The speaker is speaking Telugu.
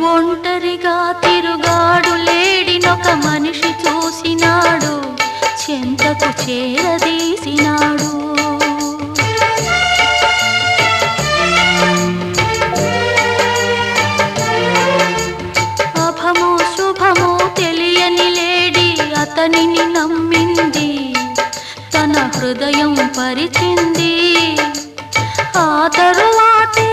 ఒంటరిగా తిరుగాడు లేడినొక మనిషి చూసినాడు, చెంతకు చేరదీసినాడు. అభమో శుభమో తెలియని లేడి అతనిని నమ్మింది, తన హృదయం పరిచింది. ఆ తరువాతే